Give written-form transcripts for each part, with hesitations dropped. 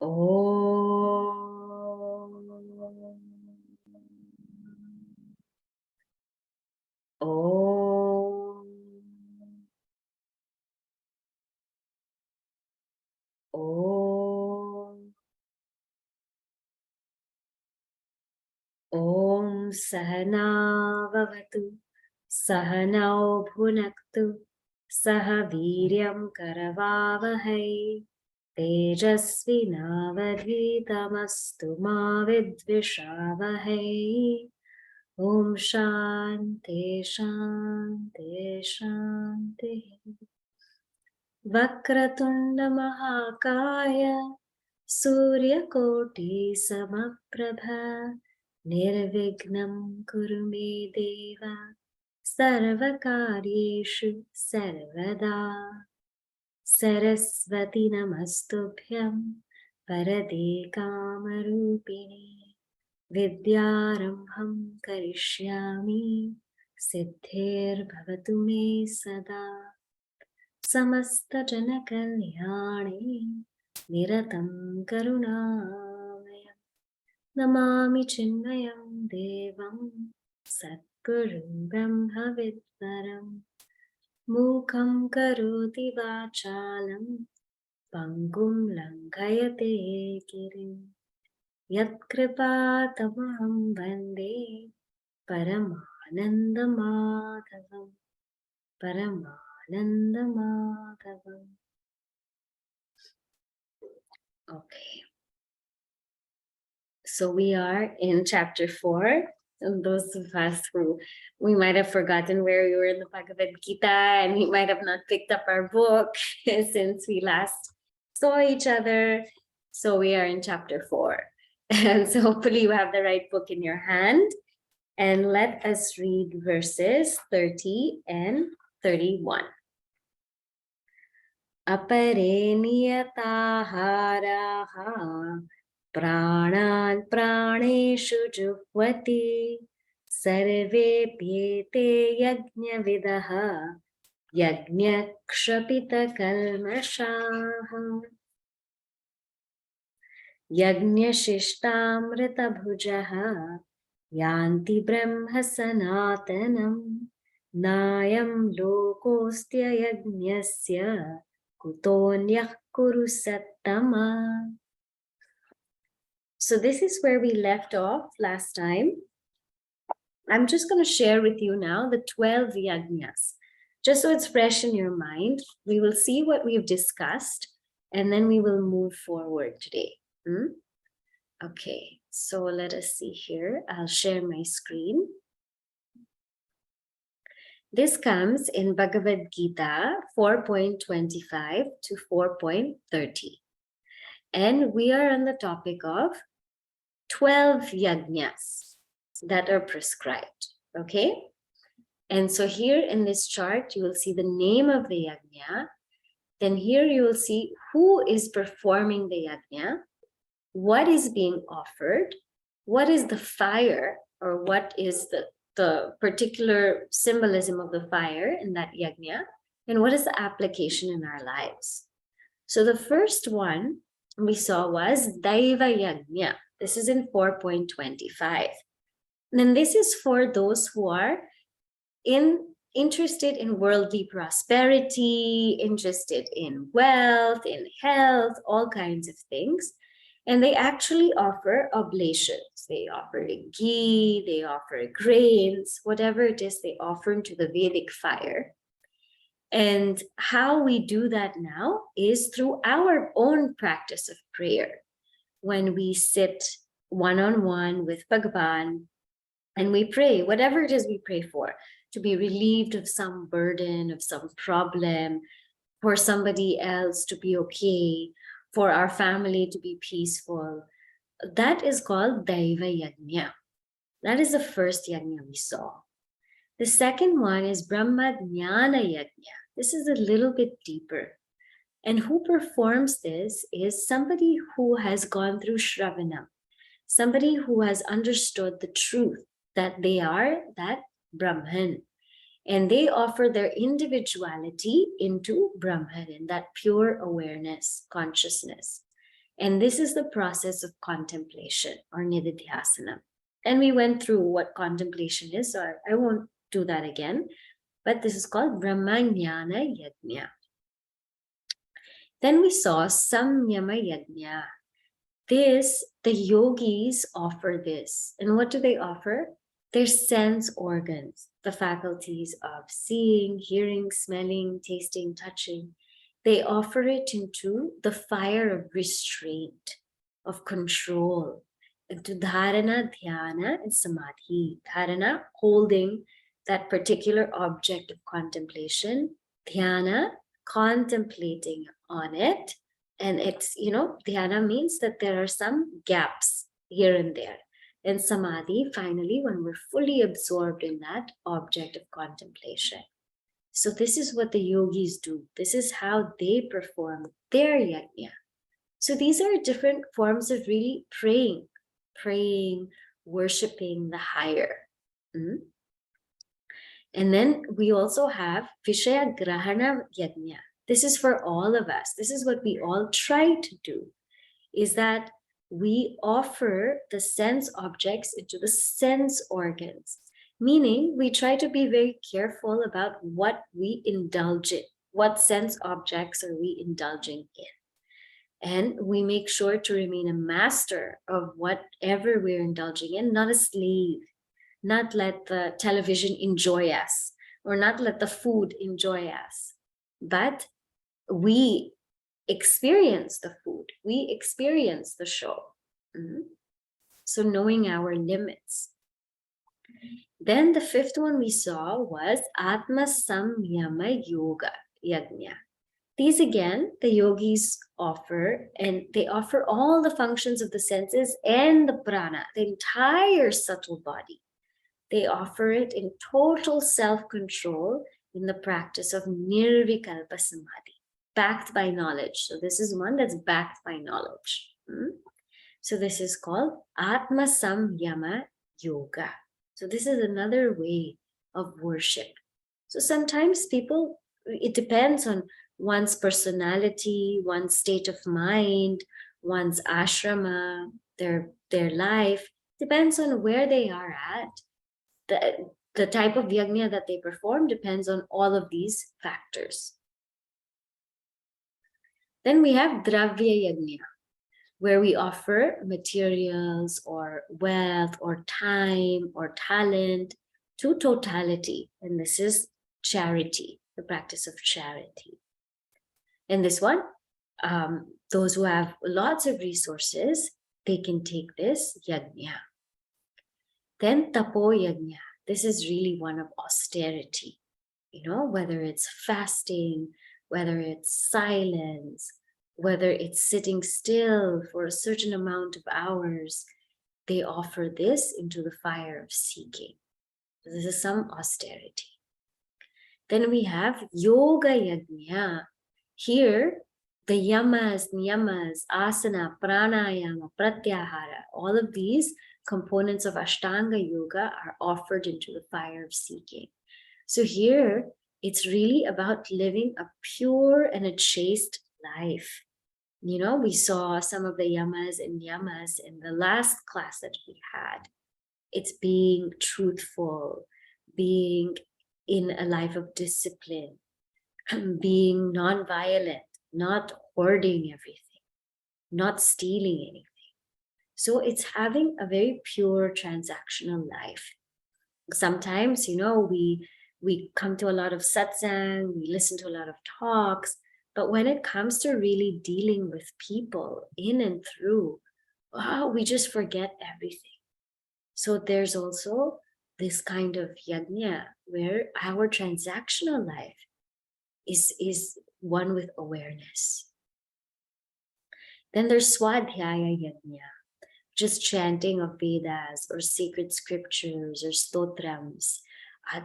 Om. Om. Om. Om Sahana Vavatu Sahanau Bhunaktu Saha Viryam Karavavahai Tejasvinavadhitamastu ma vidvishavahai. Om Shanti Shanti Shanti. Vakratunda Mahakaya Suryakoti Samaprabha Nirvignam Kurume Deva Sarvakaryeshu Sarvada. Saraswati Namastubhyam Parade Kamarupini Vidyarambham Karishyami Siddhir Bhavatu Me Sada. Samasta Jana Kalyani Niratam Karunamayam Namami Chinmayam Devam Satguru Brahma Vidvaram Mukham Karoti Vachalam Pangum Lankayate Girim Yat Kripa Tamaham Bande Paramananda Madhavam Paramananda Madhavam. Okay. So we are in chapter 4. And those of us who we might have forgotten where we were in the Bhagavad Gita, and we might have not picked up our book since we last saw each other. So we are in chapter 4. And so hopefully you have the right book in your hand. And let us read verses 30 and 31. Apare niyataharaha Pranan praneshu juhvati Sarve pyete yajna vidaha Yajna kshapita kalmashaha Yajna shishtamrita bhujaha Yanti brahma sanatanam Nayam lokostya yajnasya Kutonyah kuru sattama. So this is where we left off last time. I'm just going to share with you now the 12 yajnas, just so it's fresh in your mind. We will see what we've discussed, and then we will move forward today. Okay, so let us see here. I'll share my screen. This comes in Bhagavad Gita 4.25 to 4.30. And we are on the topic of 12 yajnas that are prescribed, okay? And so here in this chart, you will see the name of the yajna. Then here you will see who is performing the yajna, what is being offered, what is the fire, or what is the particular symbolism of the fire in that yajna, and what is the application in our lives. So the first one we saw was Daiva Yajna. This is in 4.25. And then this is for those who are interested in worldly prosperity, interested in wealth, in health, all kinds of things. And they actually offer oblations. They offer ghee, they offer grains, whatever it is they offer into the Vedic fire. And how we do that now is through our own practice of prayer. When we sit one-on-one with Bhagavan and we pray, whatever it is we pray for, to be relieved of some burden, of some problem, for somebody else to be okay, for our family to be peaceful, that is called Daiva Yajna. That is the first yajna we saw. The second one is Brahma Jnana Yajna. This is a little bit deeper. And who performs this is somebody who has gone through Shravana, somebody who has understood the truth that they are that Brahman. And they offer their individuality into Brahman, in that pure awareness, consciousness. And this is the process of contemplation or nididhyasana. And we went through what contemplation is, so I won't do that again. But this is called Brahmanyana Yajna. Then we saw Samyama Yajna. The yogis offer this. And what do they offer? Their sense organs, the faculties of seeing, hearing, smelling, tasting, touching. They offer it into the fire of restraint, of control, into dharana, dhyana, and samadhi. Dharana, holding that particular object of contemplation. Dhyana, contemplating on it. And it's, dhyana means that there are some gaps here and there. And samadhi, finally, when we're fully absorbed in that object of contemplation. So this is what the yogis do. This is how they perform their yajna. So these are different forms of really praying, worshipping the higher. And then we also have Vishaya Grahana Yajna. This is for all of us. This is what we all try to do, is that we offer the sense objects into the sense organs, meaning we try to be very careful about what we indulge in, what sense objects are we indulging in. And we make sure to remain a master of whatever we're indulging in, not a slave, not let the television enjoy us, or not let the food enjoy us, but we experience the food, we experience the show. So knowing our limits. Then the fifth one we saw was Atma Samyama Yoga Yajna. These again, the yogis offer, and they offer all the functions of the senses and the prana, the entire subtle body. They offer it in total self-control in the practice of nirvikalpa samadhi, backed by knowledge. So this is one that's backed by knowledge. So this is called Atma Samyama Yoga. So this is another way of worship. So sometimes people, it depends on one's personality, one's state of mind, one's ashrama, their life, depends on where they are at. The type of yajna that they perform depends on all of these factors. Then we have Dravya Yajna, where we offer materials or wealth or time or talent to totality. And this is charity, the practice of charity. In this one, those who have lots of resources, they can take this yajna. Then tapo yajna. This is really one of austerity, whether it's fasting, whether it's silence, whether it's sitting still for a certain amount of hours, they offer this into the fire of seeking. This is some austerity. Then we have yoga yajna. Here, the yamas, niyamas, asana, pranayama, pratyahara, all of these components of Ashtanga yoga are offered into the fire of seeking. So here, it's really about living a pure and a chaste life. We saw some of the yamas and niyamas in the last class that we had. It's being truthful, being in a life of discipline, being non-violent, not hoarding everything, not stealing anything. So it's having a very pure transactional life. Sometimes, we come to a lot of satsang, we listen to a lot of talks, but when it comes to really dealing with people in and through, we just forget everything. So there's also this kind of yajna where our transactional life is one with awareness. Then there's Swadhyaya Yajna, just chanting of Vedas or sacred scriptures or stotrams.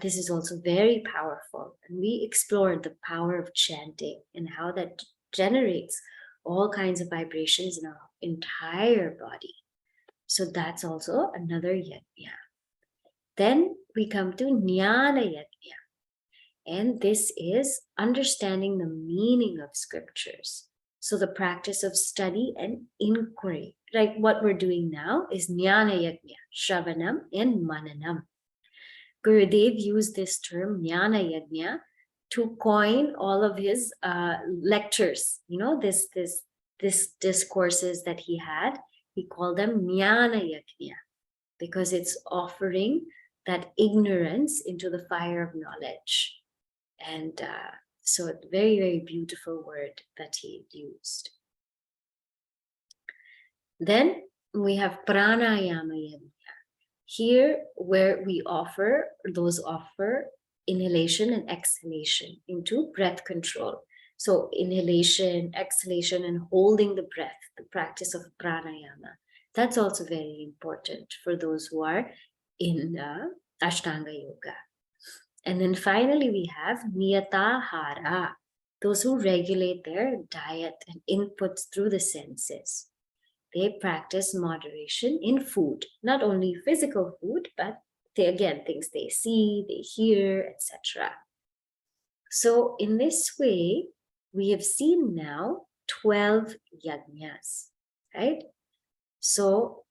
This is also very powerful. And we explored the power of chanting and how that generates all kinds of vibrations in our entire body. So that's also another yajna. Then we come to Jnana Yajna. And this is understanding the meaning of scriptures. So the practice of study and inquiry, like what we're doing now is Jnana Yajna, Shravanam and Mananam. Gurudev used this term Jnana Yajna to coin all of his lectures, this discourses that he had. He called them Jnana Yajna because it's offering that ignorance into the fire of knowledge. And so a very, very beautiful word that he used. Then we have pranayama yajna. Here where we offer inhalation and exhalation into breath control. So inhalation, exhalation, and holding the breath, the practice of pranayama. That's also very important for those who are in Ashtanga Yoga. And then finally, we have niyatahara, those who regulate their diet and inputs through the senses. They practice moderation in food, not only physical food, but things they see, they hear, etc. So in this way, we have seen now 12 yajnas, right? So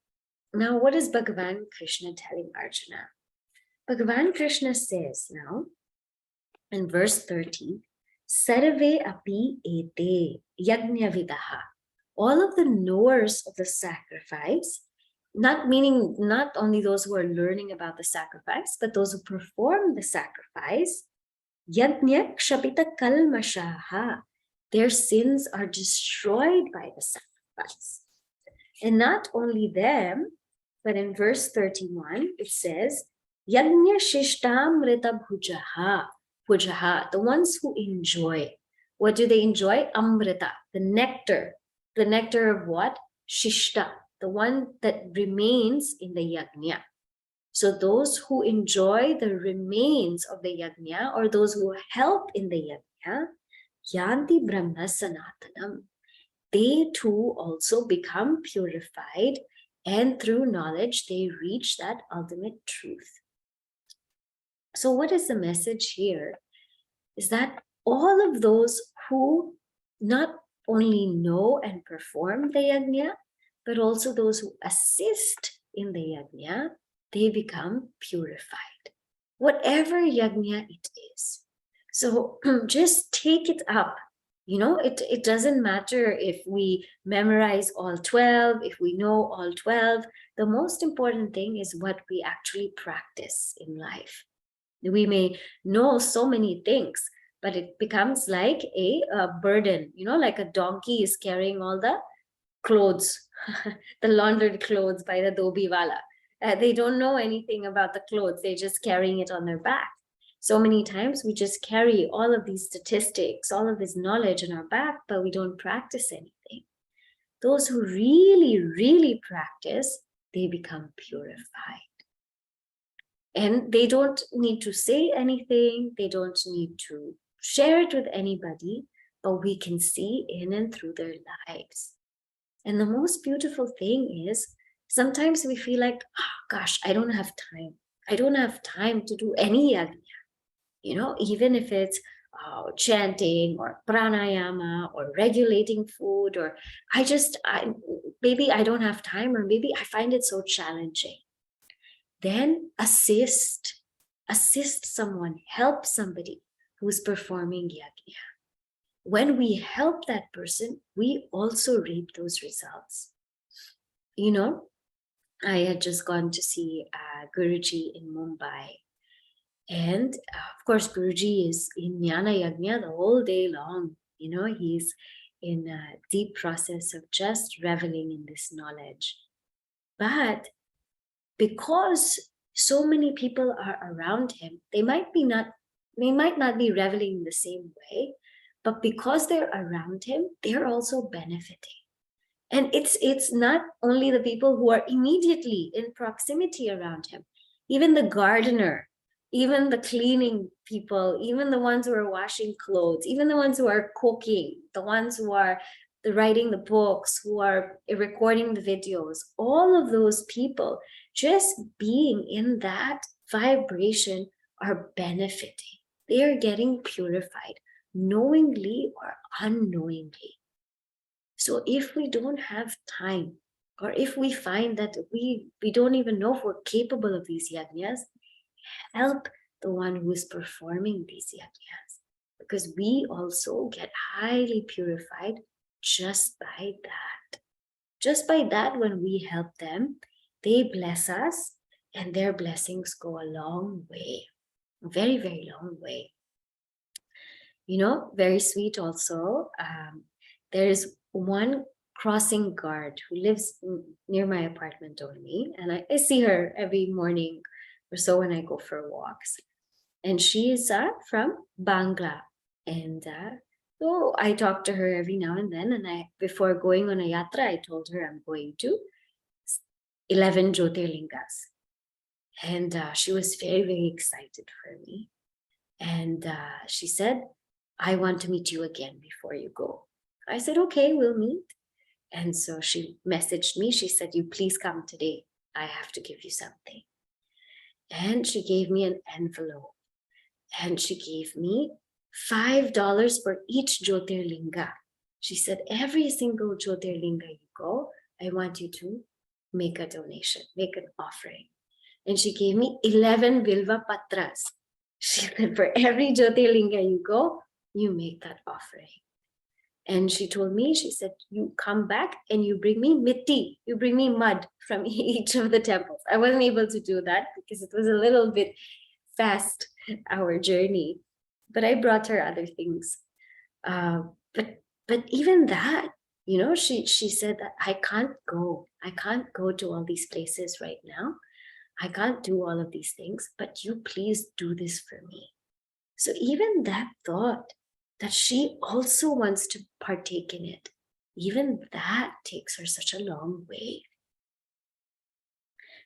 now what is Bhagavan Krishna telling Arjuna? Bhagavan Krishna says now in verse 30, Sarve api ete yajna vidaha. All of the knowers of the sacrifice, not only those who are learning about the sacrifice, but those who perform the sacrifice, yajna kshapita kalmashaha. Their sins are destroyed by the sacrifice. And not only them, but in verse 31, it says, Yajna shishtamrita bhujaha, the ones who enjoy. What do they enjoy? Amrita, the nectar. The nectar of what? Shishta, the one that remains in the yajna. So those who enjoy the remains of the yajna, or those who help in the yajna, yanti brahma sanatanam. They too also become purified, and through knowledge, they reach that ultimate truth. So what is the message here? Is that all of those who not only know and perform the yajna, but also those who assist in the yajna, they become purified. Whatever yajna it is. So just take it up. It doesn't matter if we memorize all 12, if we know all 12. The most important thing is what we actually practice in life. We may know so many things, but it becomes like a burden, like a donkey is carrying all the clothes, the laundered clothes by the dhobiwala. They don't know anything about the clothes. They're just carrying it on their back. So many times we just carry all of these statistics, all of this knowledge on our back, but we don't practice anything. Those who really, really practice, they become purified. And they don't need to say anything. They don't need to share it with anybody, but we can see in and through their lives. And the most beautiful thing is sometimes we feel like, oh, gosh, I don't have time. I don't have time to do any yajna. Even if it's chanting or pranayama or regulating food, or maybe I don't have time, or maybe I find it so challenging. Then assist someone, help somebody who's performing yajna. When we help that person, we also reap those results. I had just gone to see Guruji in Mumbai. And of course, Guruji is in Jnana Yajna the whole day long. He's in a deep process of just reveling in this knowledge. But because so many people are around him, they might not be reveling in the same way, but because they're around him, they're also benefiting. And it's not only the people who are immediately in proximity around him, even the gardener, even the cleaning people, even the ones who are washing clothes, even the ones who are cooking, the ones who are writing the books, who are recording the videos, all of those people just being in that vibration are benefiting. They are getting purified, knowingly or unknowingly. So if we don't have time, or if we find that we don't even know if we're capable of these yajnas, help the one who is performing these yajnas, because we also get highly purified just by that. Just by that, when we help them, they bless us, and their blessings go a long way, a very, very long way. You know, very sweet also. There is one crossing guard who lives near my apartment only, and I see her every morning or so when I go for walks. And she is from Bangla, and so I talk to her every now and then. And before going on a yatra, I told her I'm going to 11 Jyotirlingas, and she was very, very excited for me. And she said, I want to meet you again before you go. I said, okay, we'll meet. And so she messaged me. She said, you please come today. I have to give you something. And she gave me an envelope. And she gave me $5 for each Jyotirlinga. She said, every single Jyotirlinga you go, I want you to make a donation, make an offering. And she gave me 11 Bilva Patras. She said, for every Jyotirlinga you go, you make that offering. And she told me, she said, you come back and you bring me mitti, you bring me mud from each of the temples. I wasn't able to do that because it was a little bit fast, our journey. But I brought her other things. But even that, you know, she said that I can't go to all these places right now. I can't do all of these things, but you please do this for me. So even that thought that she also wants to partake in it, even that takes her such a long way.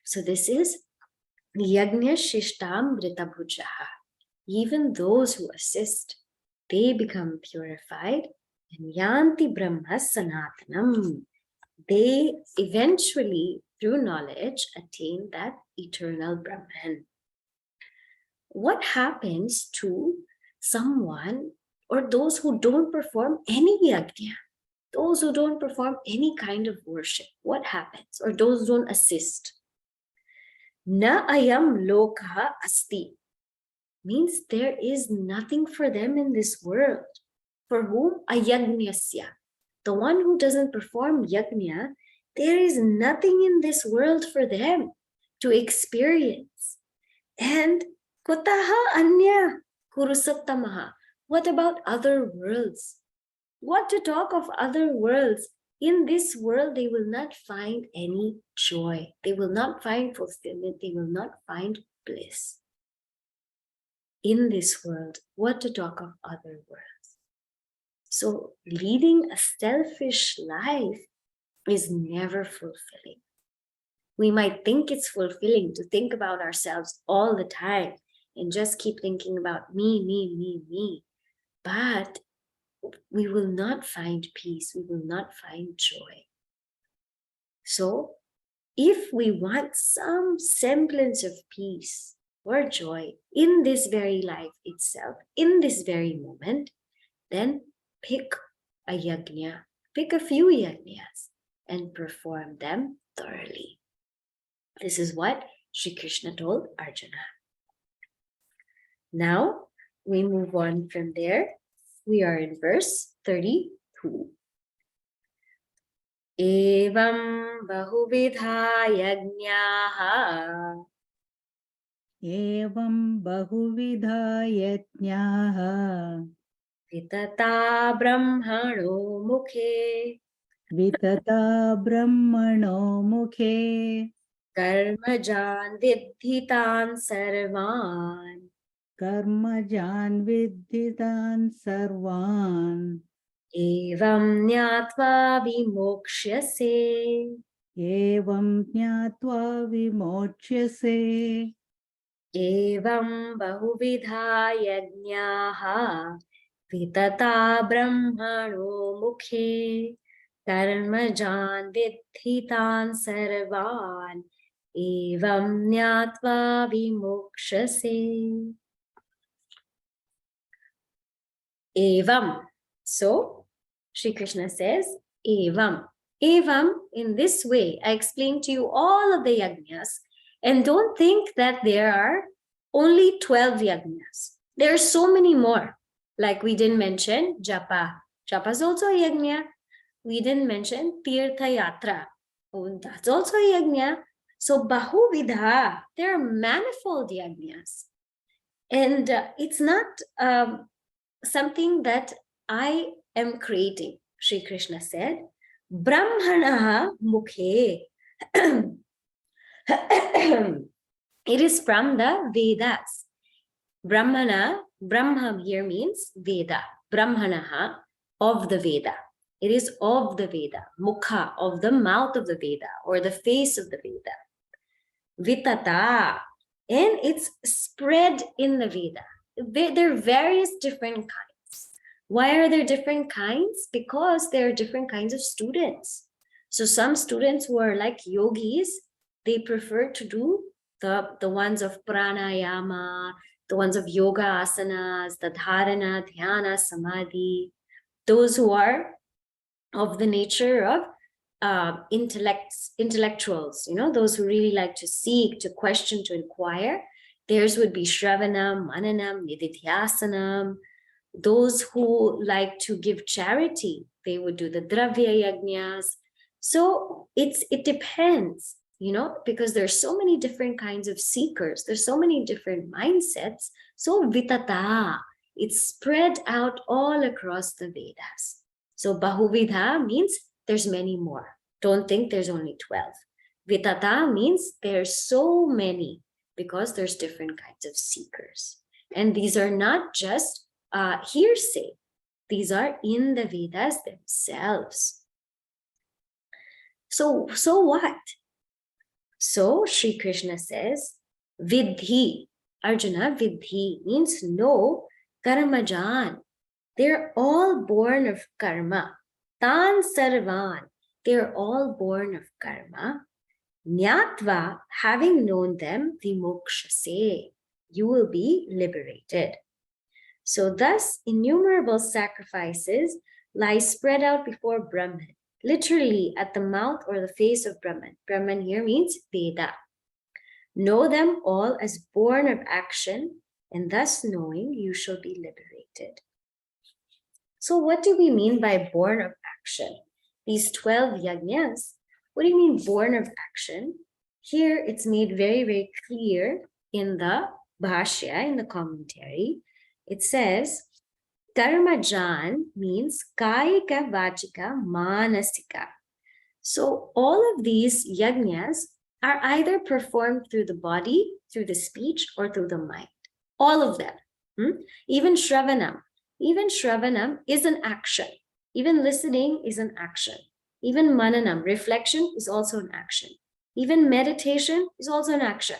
So this is Yajna Shishtamrita Bhujaha. Even those who assist, they become purified, and Yanti Brahma Sanatanam. They eventually, through knowledge, attain that eternal Brahman. What happens to someone or those who don't perform any yajna, those who don't perform any kind of worship? What happens? Or those who don't assist? Na ayam loka asti means there is nothing for them in this world. For whom? Ayajnasya. The one who doesn't perform yajna, there is nothing in this world for them to experience. And kutaha anya kurusattamaha. What about other worlds? What to talk of other worlds? In this world, they will not find any joy. They will not find fulfillment. They will not find bliss. In this world, what to talk of other worlds? So leading a selfish life is never fulfilling. We might think it's fulfilling to think about ourselves all the time and just keep thinking about me, me, me, me. But we will not find peace. We will not find joy. So if we want some semblance of peace or joy in this very life itself, in this very moment, then pick a yajna, pick a few yajnas and perform them thoroughly. This is what Sri Krishna told Arjuna. Now we move on from there. We are in verse 32. Evam bahuvidha yajnyaha. Evam bahuvidha yajnyaha. Vitata brahmano mukhe. Vitata brahmano mukhe. Karmajan vidhitan sarvan. Karmajan vidhitan sarvan. Evam nyatva vimokshase. Evam jnatva vimochyase. Evam bahuvidha yajnyaha vitata brahmano mukhe karmajan vidhitan sarvan evam nyatva vimokshase. Evam. So Shri Krishna says, Evam. Evam, in this way, I explained to you all of the yajnas, and don't think that there are only 12 yajnas. There are so many more. Like we didn't mention japa. Japa is also a yajna. We didn't mention tirtha yatra. Oh, that's also a yajna. So bahuvidha, there are manifold yajnas. And it's not something that I am creating. Sri Krishna said, Brahmanaha mukhe. It is from the Vedas. Brahmana, Brahma here means Veda. Brahmanaha, of the Veda. It is of the Veda. Mukha, of the mouth of the Veda, or the face of the Veda. Vitata, and it's spread in the Veda. There are various different kinds. Why are there different kinds? Because there are different kinds of students. So some students who are like yogis, they prefer to do the ones of pranayama, the ones of yoga asanas, the dharana, dhyana, samadhi. Those who are of the nature of intellectuals, those who really like to seek, to question, to inquire. Theirs would be shravanam, mananam, nididhyasanam. Those who like to give charity, they would do the dravya yajnas. So it depends, because there's so many different kinds of seekers. There's so many different mindsets. So vitata, it's spread out all across the Vedas. So bahuvidha means there's many more. Don't think there's only 12. Vitata means there's so many because there's different kinds of seekers. And these are not just hearsay. These are in the Vedas themselves. So what? So Sri Krishna says, Vidhi. Arjuna, Vidhi means know karmajan. They're all born of karma. Tan sarvan. They're all born of karma. Nyatva, having known them, vimokshase. You will be liberated. So thus, innumerable sacrifices lie spread out before Brahman, literally at the mouth or the face of Brahman. Brahman here means Veda. Know them all as born of action, and thus knowing you shall be liberated. So what do we mean by born of action? These 12 yajnas, what do you mean born of action? Here it's made very, very clear in the Bhashya, in the commentary. It says, Karmajan means Kayika, Vachika, Manasika. So all of these yajnas are either performed through the body, through the speech, or through the mind. All of them. Even Shravanam. Even Shravanam is an action. Even listening is an action. Even Mananam, reflection, is also an action. Even meditation is also an action.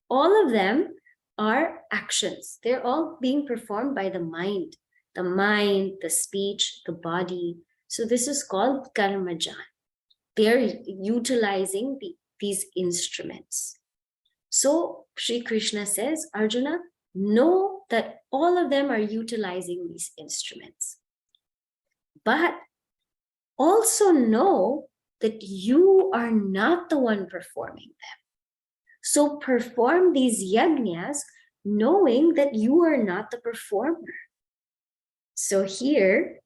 All of them are actions. They're all being performed by the mind, the speech, the body. So this is called karmajan. They're utilizing these instruments. So Sri Krishna says, Arjuna, know that all of them are utilizing these instruments. But also know that you are not the one performing them. So perform these yajnas knowing that you are not the performer. So here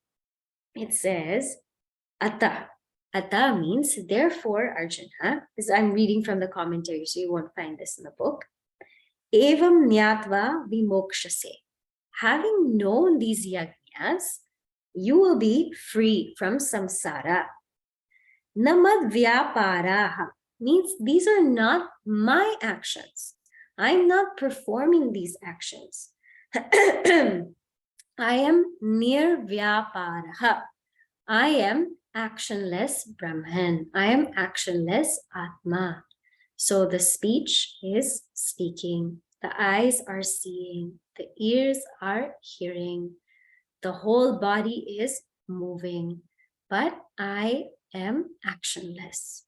it says, Ata. Ata means therefore, Arjuna, because I'm reading from the commentary, so you won't find this in the book. Evam nyatva vimokshase. Having known these yajnas, you will be free from samsara. Namad vyaparaha means these are not my actions. I'm not performing these actions. I am nirvyaparaha. I am actionless Brahman. I am actionless Atma. So the speech is speaking, the eyes are seeing, the ears are hearing, the whole body is moving, but I am actionless.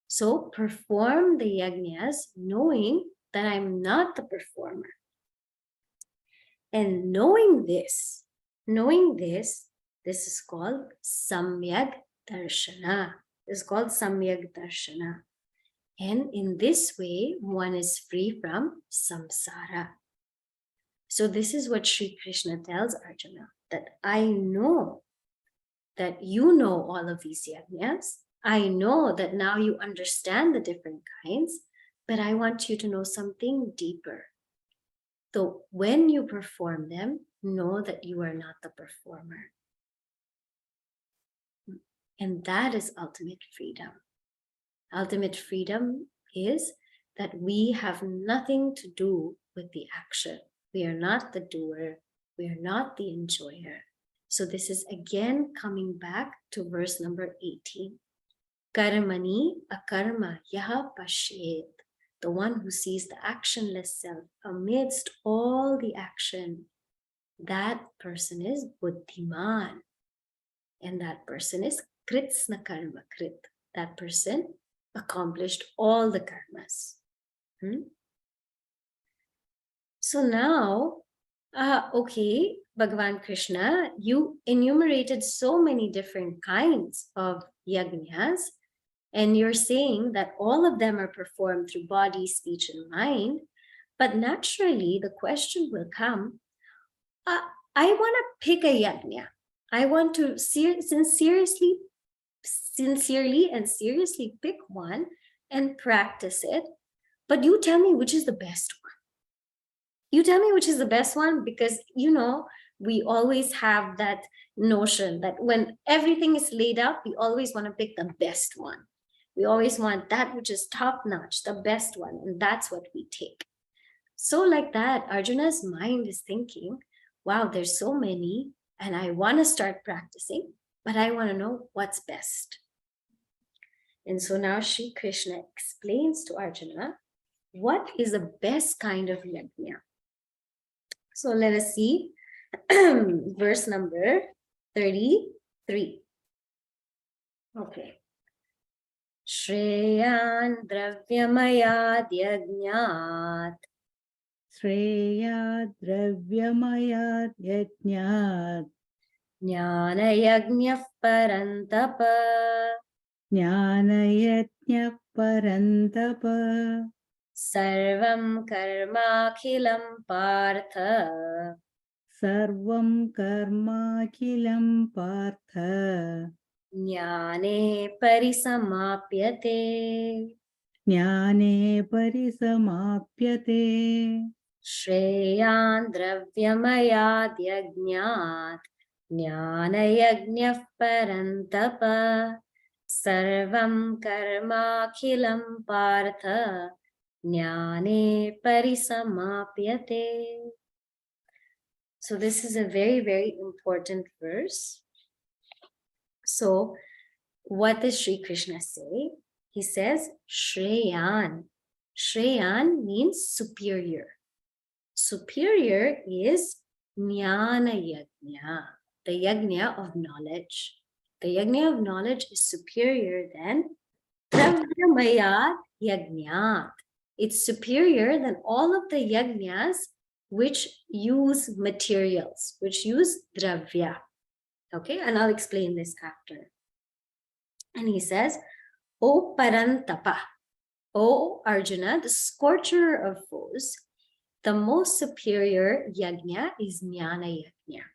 So perform the yajnas knowing that I'm not the performer. And knowing this, This is called Samyak Darshana. This is called Samyak Darshana. And in this way, one is free from samsara. So this is what Sri Krishna tells Arjuna, that I know that you know all of these yajnas. I know that now you understand the different kinds, but I want you to know something deeper. So when you perform them, know that you are not the performer. And that is ultimate freedom. Ultimate freedom is that we have nothing to do with the action. We are not the doer. We are not the enjoyer. So this is again coming back to verse number 18. Karmani akarma yaha pashet. The one who sees the actionless self amidst all the action, that person is buddhiman. And that person is kritsna karma krit. That person accomplished all the karmas. So now, okay, Bhagavan Krishna, you enumerated so many different kinds of yajnas, and you're saying that all of them are performed through body, speech, and mind. But naturally, the question will come, I want to pick a yajna. I want to sincerely and seriously pick one and practice it. But you tell me which is the best one. You tell me which is the best one, because, you know, we always have that notion that when everything is laid out, we always want to pick the best one. We always want that which is top notch, the best one, and that's what we take. So like that, Arjuna's mind is thinking, wow, there's so many, and I want to start practicing, but I want to know what's best. And so now Sri Krishna explains to Arjuna what is the best kind of yajna. So let us see verse number 33. Okay. Shreyan dravyamayad yajnat. Shreya dravyamayat yajnat. Jnana yajna parantapa. Jnana yajna parantapa. Sarvam karmakhilam partha. Sarvam karmakhilam partha. Jnane parisamapyate. Jnane parisamapyate. Shreyan dravyamayad yajnat. Jnana yajna parantapa. Sarvam karmakhilam partha. Jnane parisamapyate. So this is a very, very important verse. So what does Sri Krishna say? He says, Shreyan. Shreyan means superior. Superior is Jnana Yajna, the Yajna of knowledge. The Yajna of knowledge is superior than Dravyamayat Yajnat. It's superior than all of the yajnas which use materials, which use dravya. Okay, and I'll explain this after. And he says, O Parantapa, O Arjuna, the scorcher of foes, the most superior yajna is Jnana Yajna.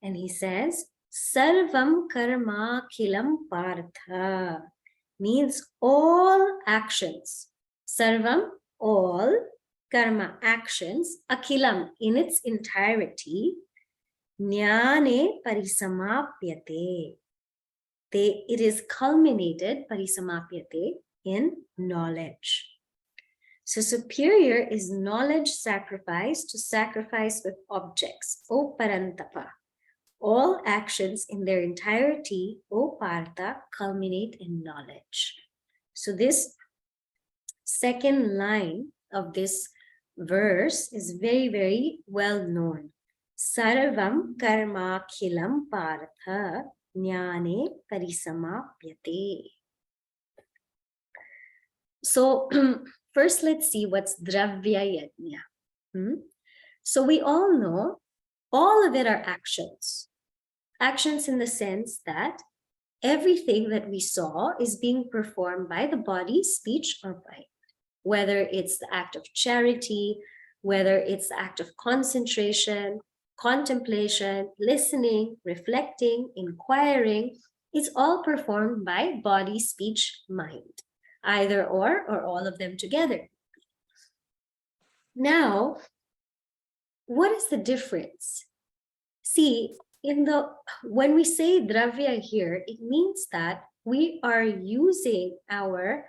And he says, Sarvam Karma Kilam Partha, means all actions. Sarvam, all, karma, actions, akilam, in its entirety, jnane parisamapyate. It is culminated, parisamapyate, in knowledge. So superior is knowledge sacrificed to sacrifice with objects. O Parantapa. All actions in their entirety, O Partha, culminate in knowledge. So this second line of this verse is very, very well known. Sarvam karma khilam partha jnane parisamapyate. So first, let's see what's dravya yajna. So we all know all of it are actions. Actions in the sense that everything that we saw is being performed by the body, speech, or mind. Whether it's the act of charity, whether it's the act of concentration, contemplation, listening, reflecting, inquiring, it's all performed by body, speech, mind, either or all of them together. Now, what is the difference? See, when we say dravya here, it means that we are using our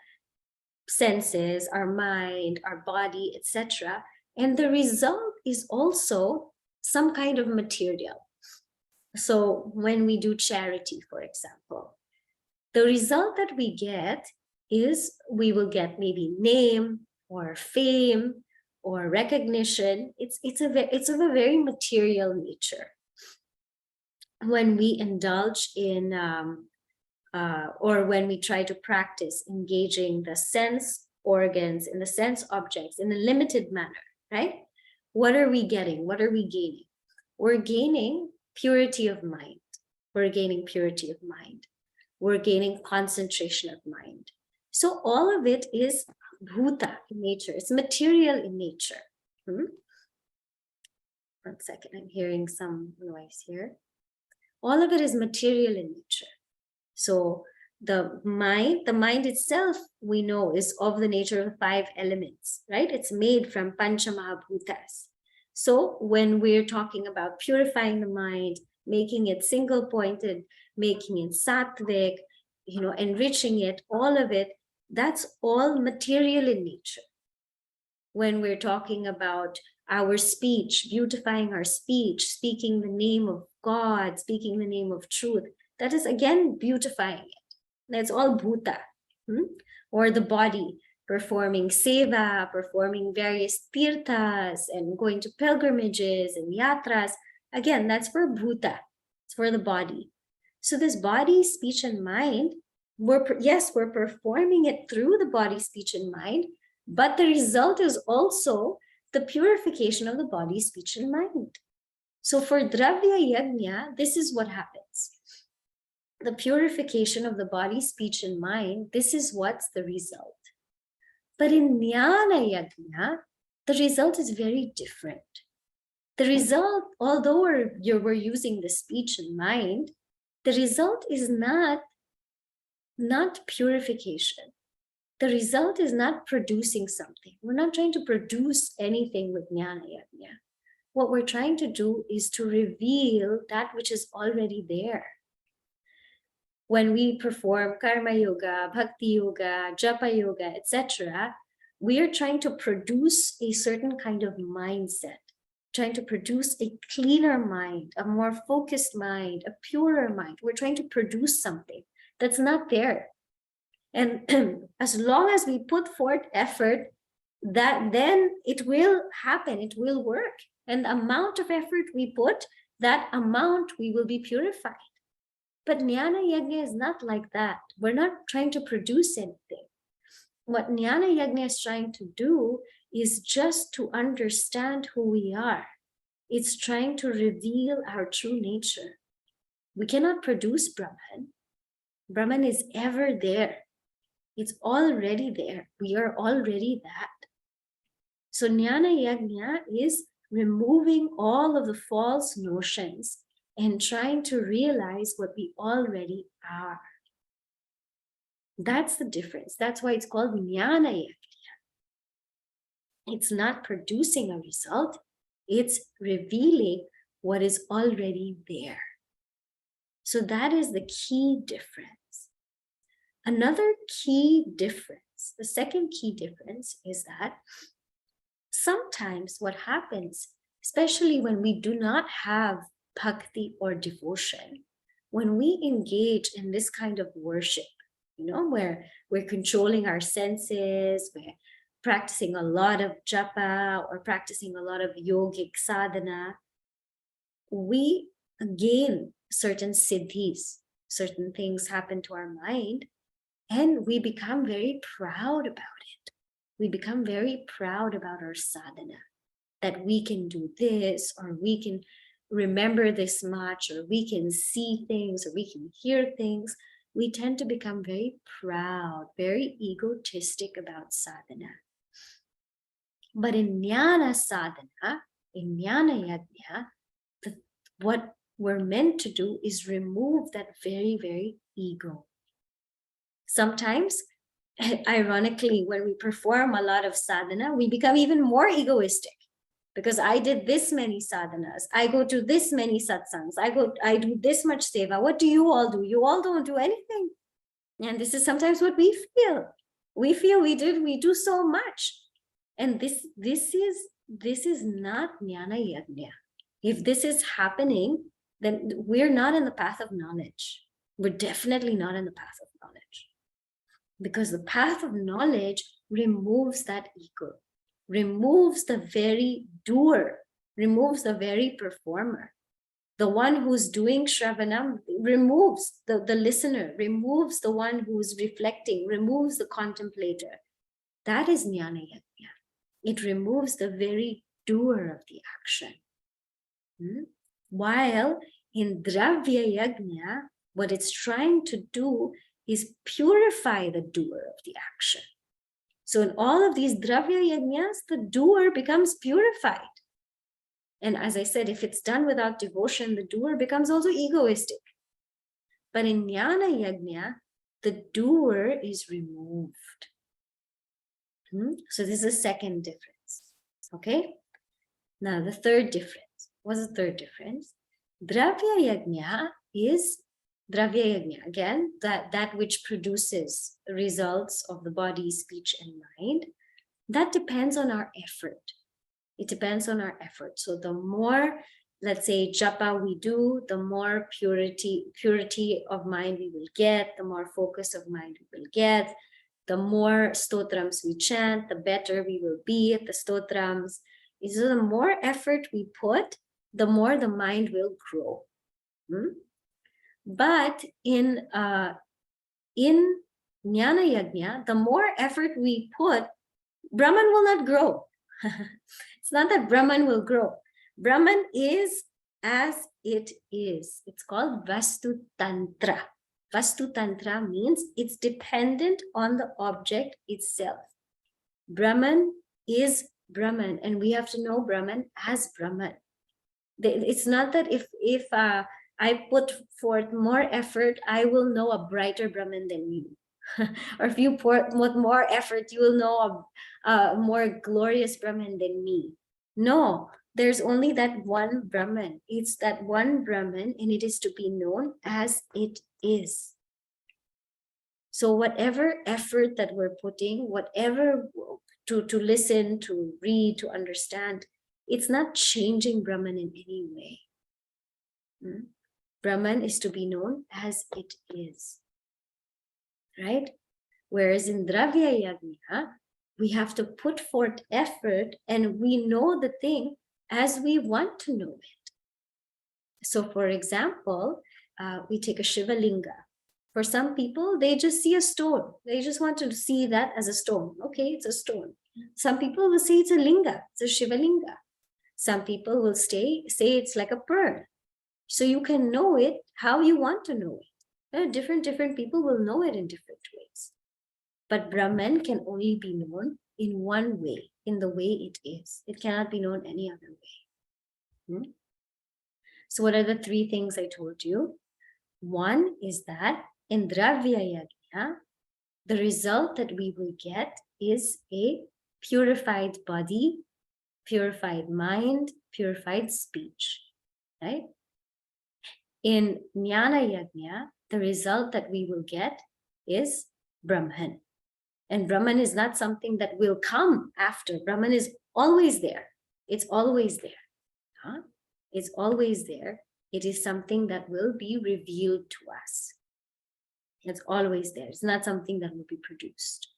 senses, our mind, our body, etc. And the result is also some kind of material. So when we do charity, for example, the result that we get is we will get maybe name or fame or recognition. It's of a very material nature. When we indulge in or when we try to practice engaging the sense organs and the sense objects in a limited manner, right? What are we getting? What are we gaining? We're gaining purity of mind. We're gaining purity of mind. We're gaining concentration of mind. So all of it is bhuta in nature. It's material in nature. 1 second, I'm hearing some noise here. All of it is material in nature. So the mind itself, we know, is of the nature of 5 elements, right? It's made from pancha mahabhutas. So when we're talking about purifying the mind, making it single pointed, making it sattvic, enriching it, all of it, that's all material in nature. When we're talking about our speech, beautifying our speech, speaking the name of God, speaking the name of truth, that is again beautifying it. That's all bhuta. Or the body, performing seva, performing various tirthas and going to pilgrimages and yatras. Again, that's for bhuta. It's for the body. So this body, speech, and mind, we're performing it through the body, speech, and mind, but the result is also the purification of the body, speech, and mind. So for dravya yajna, this is what happens. The purification of the body, speech, and mind, this is what's the result. But in jnana yajna, the result is very different. The result, although we're using the speech and mind, the result is not purification. The result is not producing something. We're not trying to produce anything with jnana yajna. What we're trying to do is to reveal that which is already there. When we perform karma yoga, bhakti yoga, japa yoga, etc., we are trying to produce a certain kind of mindset, trying to produce a cleaner mind, a more focused mind, a purer mind. We're trying to produce something that's not there. And as long as we put forth effort, that then it will happen, it will work. And the amount of effort we put, that amount we will be purified. But jnana yajna is not like that. We're not trying to produce anything. What jnana yajna is trying to do is just to understand who we are. It's trying to reveal our true nature. We cannot produce Brahman. Brahman is ever there. It's already there. We are already that. So jnana yajna is removing all of the false notions and trying to realize what we already are. That's the difference. That's why it's called jnana yajna. It's not producing a result. It's revealing what is already there. So that is the key difference. Another key difference, the second key difference, is that sometimes what happens, especially when we do not have bhakti or devotion, when we engage in this kind of worship, where we're controlling our senses, we're practicing a lot of japa or practicing a lot of yogic sadhana, we gain certain siddhis, certain things happen to our mind, and we become very proud about it. We become very proud about our sadhana, that we can do this, or we can remember this much, or we can see things, or we can hear things, we tend to become very proud, very egotistic about sadhana. But in jnana sadhana, in jnana yajna, what we're meant to do is remove that very, very ego. Sometimes, ironically, when we perform a lot of sadhana, we become even more egoistic. Because I did this many sadhanas, I go to this many satsangs, I do this much seva. What do? You all don't do anything. And this is sometimes what we feel. We feel we do so much. And this is not jnana yajna. If this is happening, then we're not in the path of knowledge. We're definitely not in the path of knowledge. Because the path of knowledge removes that ego, removes the very doer, removes the very performer. The one who's doing Shravanam removes the listener, removes the one who's reflecting, removes the contemplator. That is jnana yajna. It removes the very doer of the action. While in dravya yajna, what it's trying to do is purify the doer of the action. So in all of these dravya yajnas, the doer becomes purified. And as I said, if it's done without devotion, the doer becomes also egoistic. But in jnana yajna, the doer is removed. So this is the second difference. Okay? Now the third difference. What's the third difference? Dravya yajna is dravya yajna, again, that which produces results of the body, speech, and mind. That depends on our effort. It depends on our effort. So the more, let's say, japa we do, the more purity of mind we will get, the more focus of mind we will get, the more stotrams we chant, the better we will be at the stotrams. So the more effort we put, the more the mind will grow. But in jnana yajna, the more effort we put, Brahman will not grow. It's not that Brahman will grow. Brahman is as it is. It's called Vastu Tantra. Vastu Tantra means it's dependent on the object itself. Brahman is Brahman, and we have to know Brahman as Brahman. It's not that if I put forth more effort, I will know a brighter Brahman than you. Or if you put more effort, you will know a more glorious Brahman than me. No, there's only that one Brahman. It's that one Brahman, and it is to be known as it is. So whatever effort that we're putting, whatever to listen, to read, to understand, it's not changing Brahman in any way. Brahman is to be known as it is. Right? Whereas in dravya yajna, we have to put forth effort, and we know the thing as we want to know it. So for example, we take a Shiva Linga. For some people, they just see a stone. They just want to see that as a stone. Okay, it's a stone. Some people will say it's a linga, it's a Shiva Linga. Some people will say it's like a pearl. So you can know it how you want to know it. Different people will know it in different ways. But Brahman can only be known in one way, in the way it is. It cannot be known any other way. So what are the three things I told you? One is that in dravya yajna, the result that we will get is a purified body, purified mind, purified speech, right? In jnana yajna, the result that we will get is Brahman. And Brahman is not something that will come after. Brahman is always there. It's always there. It's always there. It is something that will be revealed to us. It's always there. It's not something that will be produced.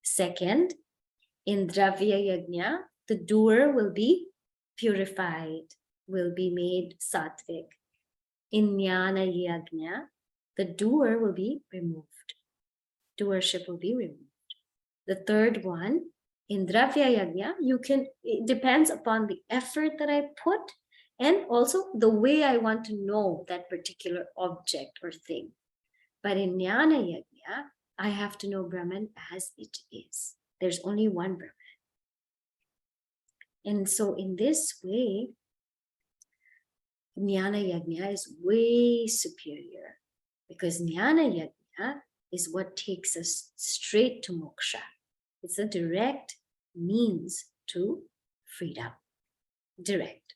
Second, in dravya yajna, the doer will be purified, will be made sattvic. In jnana yajna, the doer will be removed. Doership will be removed. The third one, in dravya yajna, it depends upon the effort that I put and also the way I want to know that particular object or thing. But in Jnana Yajna, I have to know Brahman as it is. There's only one Brahman. And so in this way, Jnana Yajna is way superior, because Jnana Yajna is what takes us straight to moksha. It's a direct means to freedom. Direct.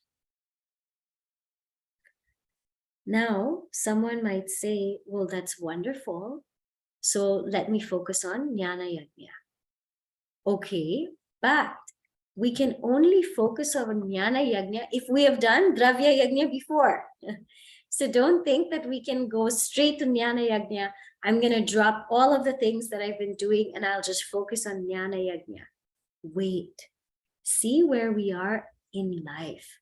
Now, someone might say, well, that's wonderful. So let me focus on Jnana Yajna. Okay, but we can only focus on Jnana Yajna if we have done Dravya Yajna before. So don't think that we can go straight to Jnana Yajna. I'm going to drop all of the things that I've been doing and I'll just focus on Jnana Yajna. Wait, see where we are in life.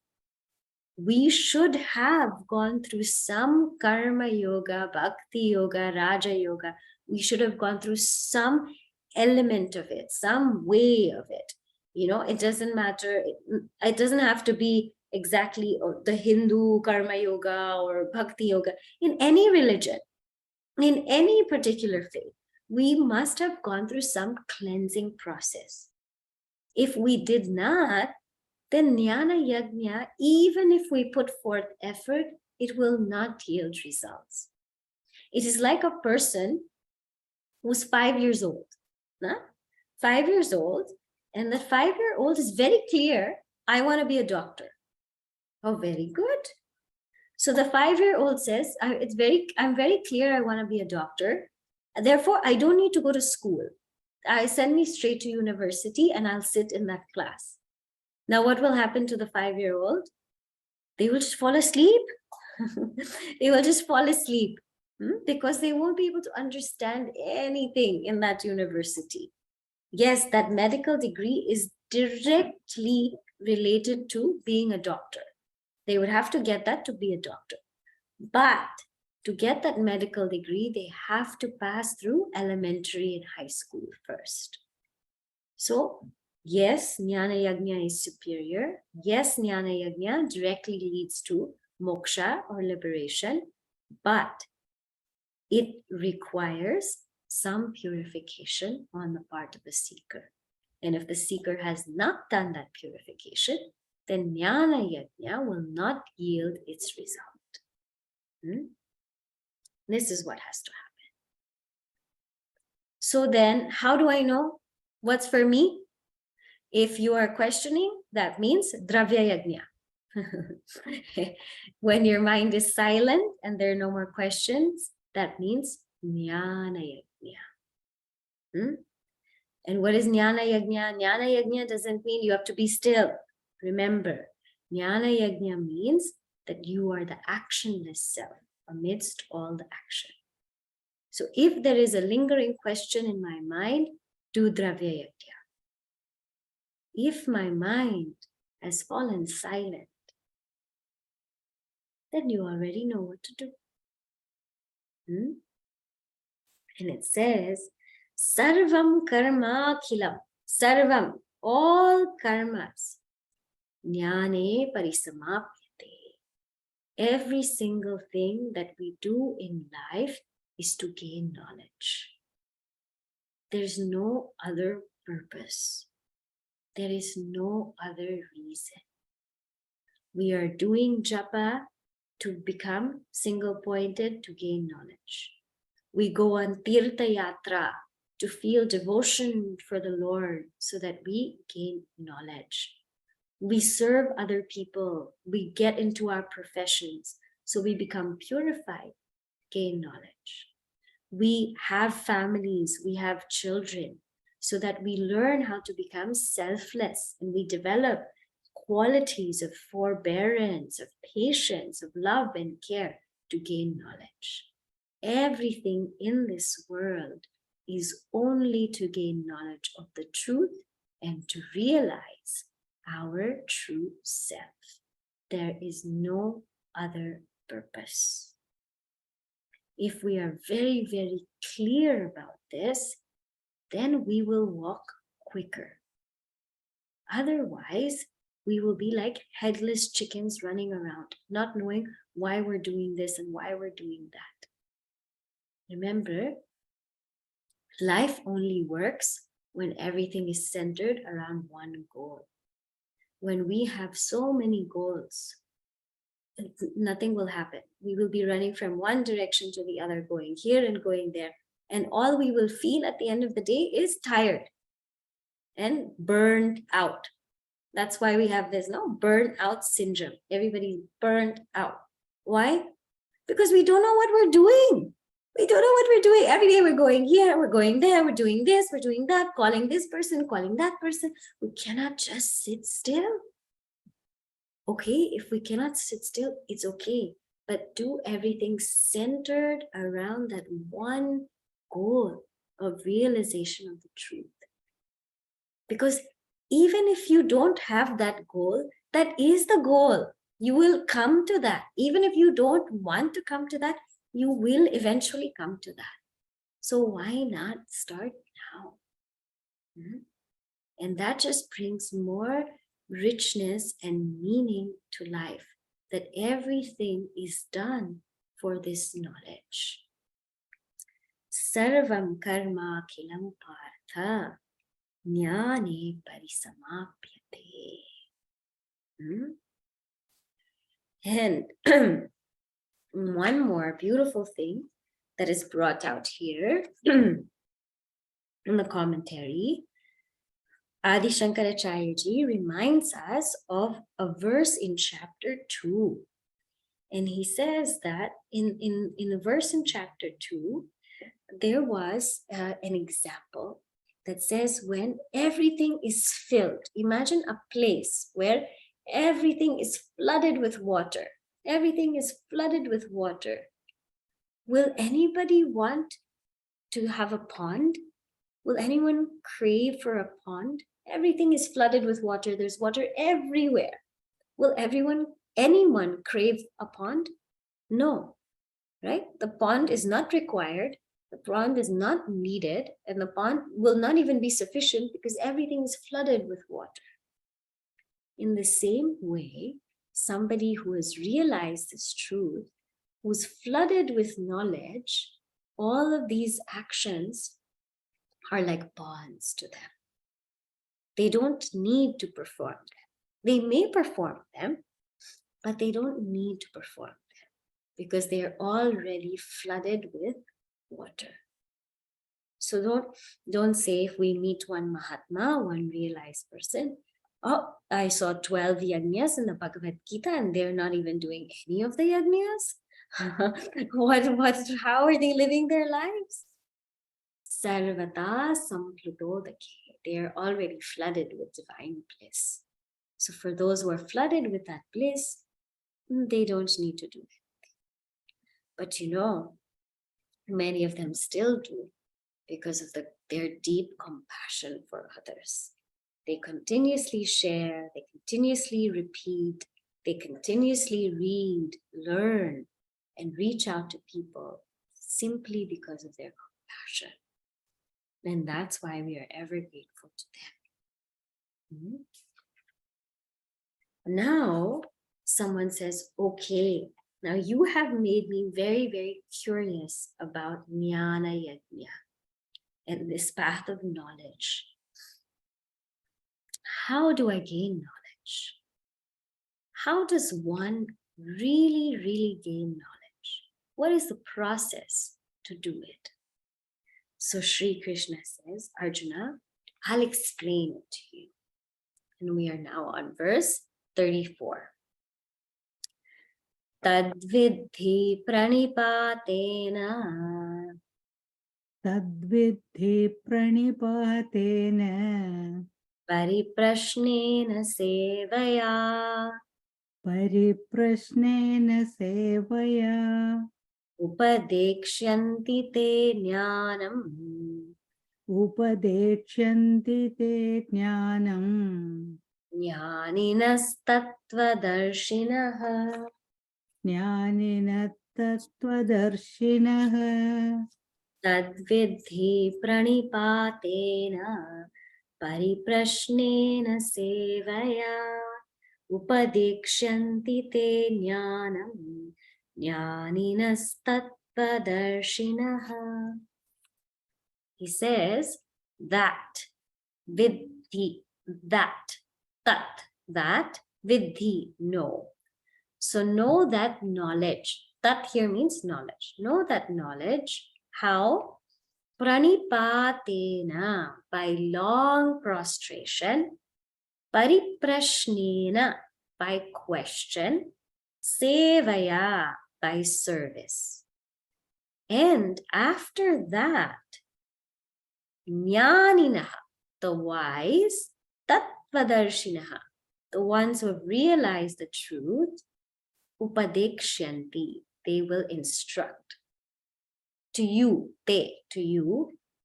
We should have gone through some karma yoga, bhakti yoga, raja yoga. We should have gone through some element of it, some way of it. You know, it doesn't matter. It doesn't have to be exactly the Hindu karma yoga or bhakti yoga. In any religion, in any particular faith, we must have gone through some cleansing process. If we did not, then Jnana Yajna, even if we put forth effort, it will not yield results. It is like a person who's 5 years old. Huh? 5 years old, and the 5-year-old is very clear, I want to be a doctor. Oh, very good. So the 5-year-old says, I'm very clear I want to be a doctor. Therefore, I don't need to go to school. Send me straight to university and I'll sit in that class. Now, what will happen to the 5-year-old? They will just fall asleep. They will just fall asleep because they won't be able to understand anything in that university. Yes, that medical degree is directly related to being a doctor. They would have to get that to be a doctor. But to get that medical degree, they have to pass through elementary and high school first. So, yes, Jnana Yajna is superior. Yes, Jnana Yajna directly leads to moksha or liberation, but it requires some purification on the part of the seeker. And if the seeker has not done that purification, then Jnana Yajna will not yield its result. This is what has to happen. So then, how do I know what's for me? If you are questioning, that means Dravya Yajna. When your mind is silent and there are no more questions, that means Jnana Yajna. And what is Jnana Yajna? Jnana Yajna doesn't mean you have to be still. Remember, Jnana Yajna means that you are the actionless self amidst all the action. So if there is a lingering question in my mind, do Dravya Yajna. If my mind has fallen silent, then you already know what to do. And it says, Sarvam karma khilam. Sarvam, all karmas. Jnane parisamapyate. Every single thing that we do in life is to gain knowledge. There's no other purpose. There is no other reason. We are doing japa to become single-pointed, to gain knowledge. We go on tirtha yatra to feel devotion for the Lord so that we gain knowledge. We serve other people. We get into our professions so we become purified, gain knowledge. We have families, we have children, so that we learn how to become selfless and we develop qualities of forbearance, of patience, of love and care to gain knowledge. Everything in this world is only to gain knowledge of the truth and to realize our true self. There is no other purpose. If we are very, very clear about this, then we will walk quicker. Otherwise, we will be like headless chickens running around, not knowing why we're doing this and why we're doing that. Remember, life only works when everything is centered around one goal. When we have so many goals, nothing will happen. We will be running from one direction to the other, going here and going there. And all we will feel at the end of the day is tired and burned out. That's why we have this burnout syndrome. Everybody's burned out. Why? Because we don't know what we're doing. We don't know what we're doing. Every day we're going here, we're going there, we're doing this, we're doing that, calling this person, calling that person. We cannot just sit still. Okay, if we cannot sit still, it's okay. But do everything centered around that one goal of realization of the truth. Because even if you don't have that goal, that is the goal. You will come to that. Even if you don't want to come to that, you will eventually come to that. So why not start now? And that just brings more richness and meaning to life, that everything is done for this knowledge. Sarvam karma kilam partha jnane parisamapyate. And one more beautiful thing that is brought out here in the commentary, Adi Shankaracharya ji reminds us of a verse in chapter 2. And he says that in a verse in chapter 2, there was an example that says when everything is filled, imagine a place where everything is flooded with water. Everything is flooded with water. Will anybody want to have a pond? Will anyone crave for a pond? Everything is flooded with water. There's water everywhere. Will anyone crave a pond? No, right? The pond is not required. The pond is not needed, and the pond will not even be sufficient because everything is flooded with water. In the same way, somebody who has realized this truth, who's flooded with knowledge, all of these actions are like ponds to them. They don't need to perform them. They may perform them, but they don't need to perform them because they are already flooded with water. So don't say if we meet one Mahatma, one realized person, oh, I saw 12 yajnas in the Bhagavad Gita and they're not even doing any of the yajnas. How are they living their lives? Sarvata samplutodake. They are already flooded with divine bliss. So for those who are flooded with that bliss, they don't need to do anything. But many of them still do because of their deep compassion for others. They continuously share, they continuously repeat, they continuously read, learn, and reach out to people simply because of their compassion. And that's why we are ever grateful to them. Now, someone says, okay, now you have made me very, very curious about Jnana Yajna and this path of knowledge. How do I gain knowledge? How does one really, really gain knowledge? What is the process to do it? So Sri Krishna says, Arjuna, I'll explain it to you. And we are now on verse 34. Tadvidhi pranipatena. Tadvidhi pranipatena. Pariprashnena sevaya. Pariprashnena sevaya. Upadekshanti te jnanam. Upadekshanti te jnanam. Jnaninastattvadarshinah. Jnaninattattvadarshinaha. Tadvidhi pranipatena. Pariprashnena sevaya. Upadekshanti te jnanam jnaninastattvadarshinah. He says that vidhi, that, that, vidhi, know. So know that knowledge. Tat here means knowledge. Know that knowledge. How? Pranipatena, by long prostration. Pariprashnena, by question. Sevaya, by service. And after that, jnaninaha, the wise, tattvadarshinah, the ones who have realized the truth, upadekshanti, they will instruct to you,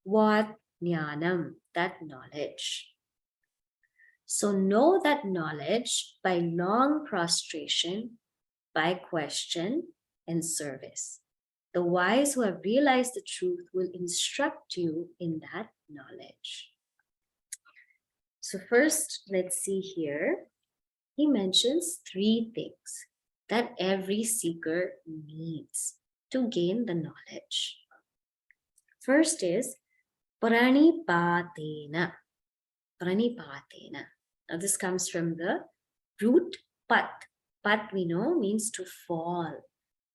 what? Jnanam, that knowledge. So know that knowledge by long prostration, by question and service. The wise who have realized the truth will instruct you in that knowledge. So first, let's see here. He mentions 3 things that every seeker needs to gain the knowledge. First is pranipatena. Pranipatena. Now this comes from the root pat. Pat we know means to fall.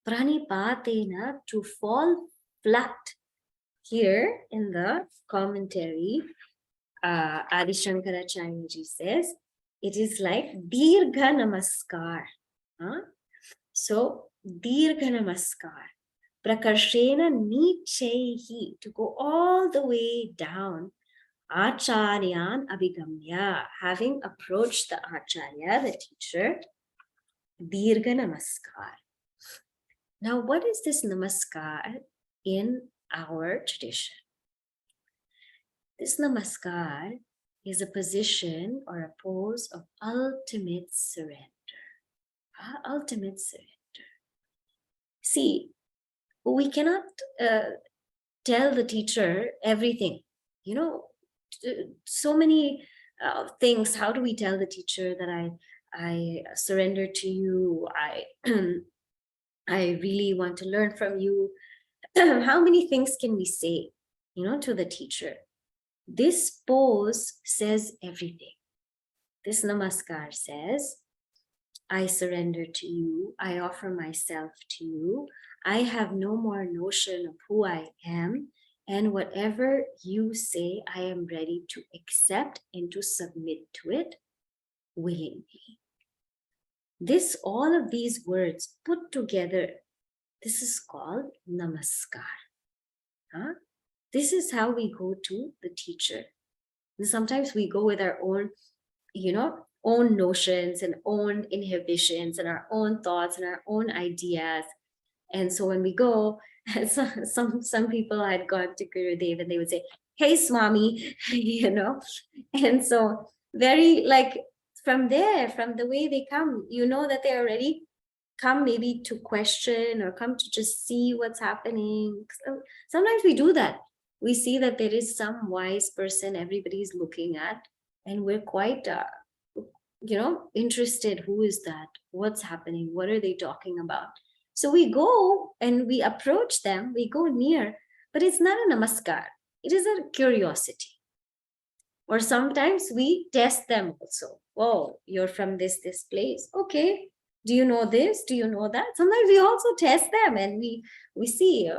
Pranipatena, to fall flat. Here in the commentary, Adi Shankaracharya ji says, it is like Dirgha Namaskar. So, Dirgha Namaskar. Prakarshena Nichehi, to go all the way down. Acharyan Abhigamya, having approached the Acharya, the teacher, Dirgha Namaskar. Now, what is this Namaskar in our tradition? This Namaskar is a position or a pose of ultimate surrender. Ultimate surrender. See, we cannot tell the teacher everything. You know, so many things. How do we tell the teacher that I surrender to you? I really want to learn from you. How many things can we say, to the teacher? This pose says everything. This namaskar says, I surrender to you. I offer myself to you. I have no more notion of who I am. And whatever you say, I am ready to accept and to submit to it willingly. All of these words put together, this is called namaskar. This is how we go to the teacher. And sometimes we go with our own, own notions and own inhibitions and our own thoughts and our own ideas. And so when we go, some people had gone to Gurudev and they would say, hey, Swami, and so very from there, from the way they come, that they already come maybe to question or come to just see what's happening. So sometimes we do that. We see that there is some wise person everybody's looking at, and we're quite, interested. Who is that? What's happening? What are they talking about? So we go and we approach them, we go near, but it's not a namaskar. It is a curiosity. Or sometimes we test them also. Oh, you're from this place. Okay. Do you know this? Do you know that? Sometimes we also test them and we see,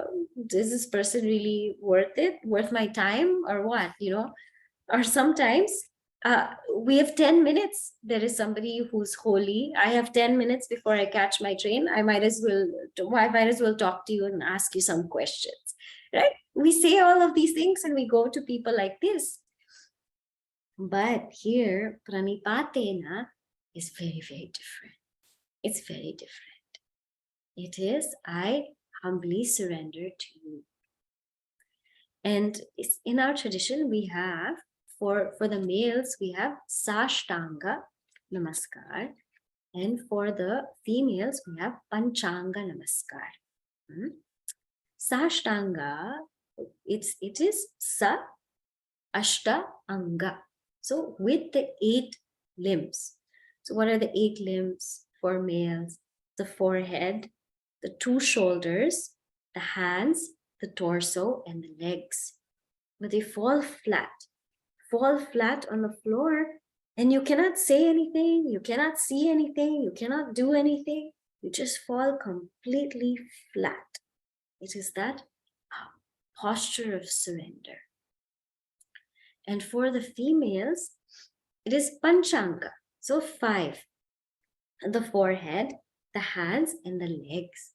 is this person really worth it? Worth my time or what? Or sometimes we have 10 minutes. There is somebody who's holy. I have 10 minutes before I catch my train. I might as well talk to you and ask you some questions, right? We say all of these things and we go to people like this. But here, pranipatena is very, very different. It's very different. It is, I humbly surrender to you. And in our tradition, we have, for the males, we have Sashtanga Namaskar. And for the females, we have Panchanga Namaskar. Sashtanga, it is Sa Ashta Anga. So with the 8 limbs. So what are the 8 limbs for males? The forehead, the 2 shoulders, the hands, the torso, and the legs. But they fall flat on the floor, and you cannot say anything, you cannot see anything, you cannot do anything. You just fall completely flat. It is that posture of surrender. And for the females, it is panchanga. So 5. The forehead, the hands, and the legs.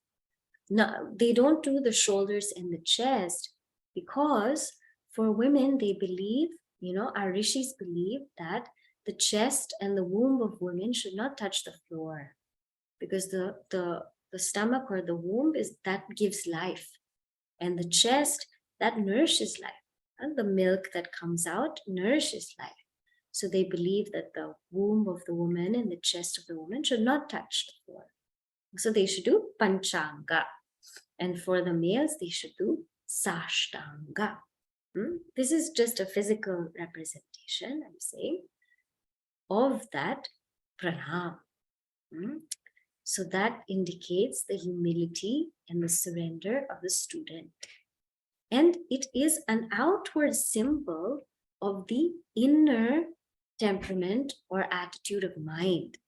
Now, they don't do the shoulders and the chest because for women, they believe, our rishis believe that the chest and the womb of women should not touch the floor, because the stomach or the womb that gives life, and the chest that nourishes life, and the milk that comes out nourishes life. So they believe that the womb of the woman and the chest of the woman should not touch the floor. So they should do panchanga. And for the males, they should do sashtanga. This is just a physical representation, I'm saying, of that pranam. So that indicates the humility and the surrender of the student. And it is an outward symbol of the inner temperament or attitude of mind.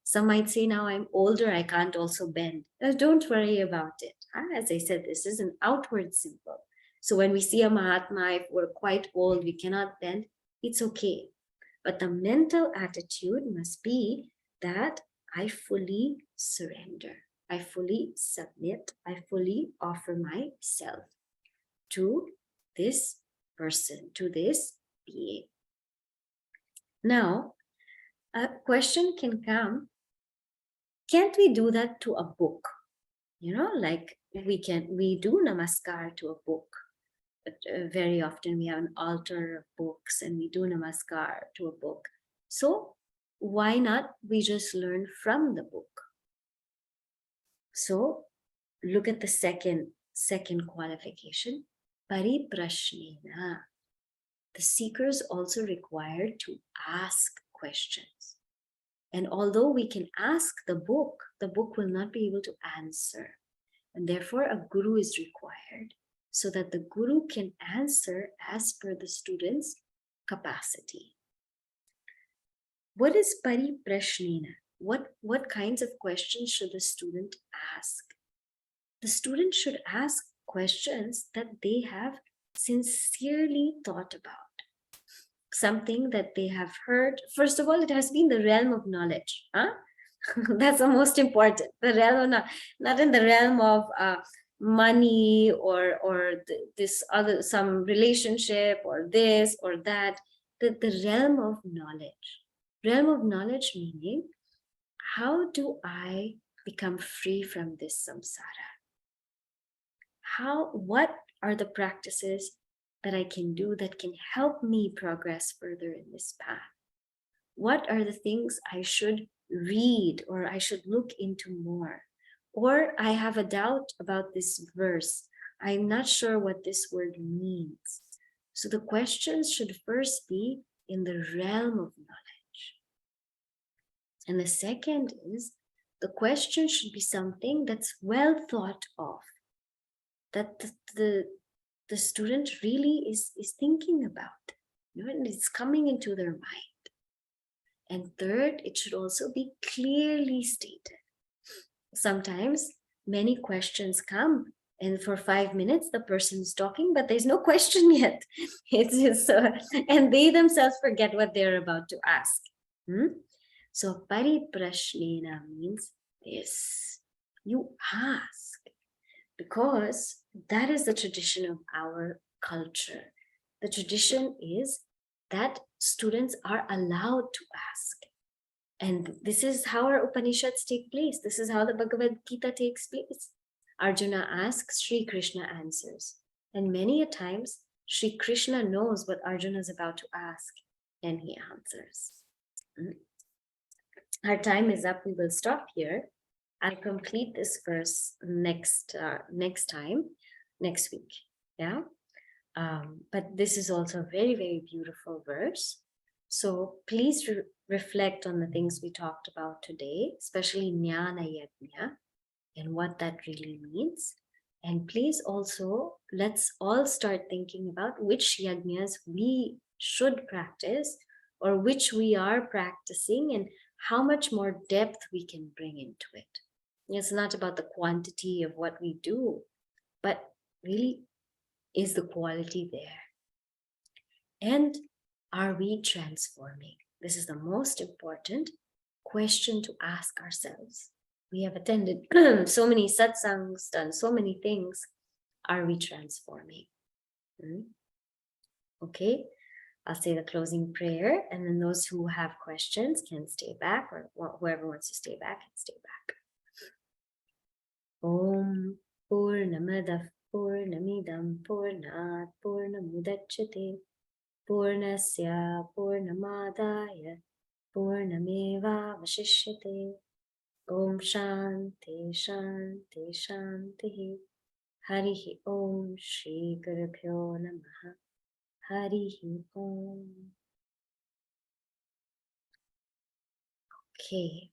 Some might say, now I'm older, I can't also bend. Don't worry about it. As I said, this is an outward symbol. So when we see a Mahatma, if we're quite old, we cannot bend, it's okay. But the mental attitude must be that I fully surrender, I fully submit, I fully offer myself to this person, to this being. Now, a question can come, can't we do that to a book? Like we do namaskar to a book. But very often we have an altar of books and we do namaskar to a book. So why not we just learn from the book? So look at the second qualification, pariprashnena. The seeker is also required to ask questions. And although we can ask the book will not be able to answer. And therefore, a guru is required so that the guru can answer as per the student's capacity. What is pariprashnena? What kinds of questions should the student ask? The student should ask questions that they have sincerely thought about. Something that they have heard. First of all, it has been the realm of knowledge. That's the most important. The realm of not in the realm of money or this other, some relationship or this or that. The realm of knowledge. Realm of knowledge meaning, how do I become free from this samsara? What are the practices that I can do that can help me progress further in this path? What are the things I should read or I should look into more? Or I have a doubt about this verse. I'm not sure what this word means. So the questions should first be in the realm of knowledge. And the second is, the question should be something that's well thought of, that the student really is thinking about, and it's coming into their mind. And third, it should also be clearly stated. Sometimes many questions come, and for 5 minutes the person is talking, but there's no question yet. It's just and they themselves forget what they're about to ask. So pariprashnena means this. You ask, because that is the tradition of our culture. The tradition is that students are allowed to ask. And this is how our Upanishads take place. This is how the Bhagavad Gita takes place. Arjuna asks, Sri Krishna answers. And many a times, Sri Krishna knows what Arjuna is about to ask, and he answers. Our time is up. We will stop here. I'll complete this verse next time, next week. Yeah. But this is also a very, very beautiful verse. So please reflect on the things we talked about today, especially Jnana Yajna and what that really means. And please also, let's all start thinking about which yajnas we should practice or which we are practicing and how much more depth we can bring into it. It's not about the quantity of what we do, but really, is the quality there? And are we transforming? This is the most important question to ask ourselves. We have attended so many satsangs, done so many things. Are we transforming? Okay, I'll say the closing prayer, and then those who have questions can stay back, or whoever wants to stay back can stay back. Om Purnamadav Purnamidam Purnat Purnamudachyate Purnasya Purnamadaya Purnameva Vashishyate. Om Shanti Shanti Shanti. Harihi Om Shri Gurubhyo Namaha. Harihi Om. Okay.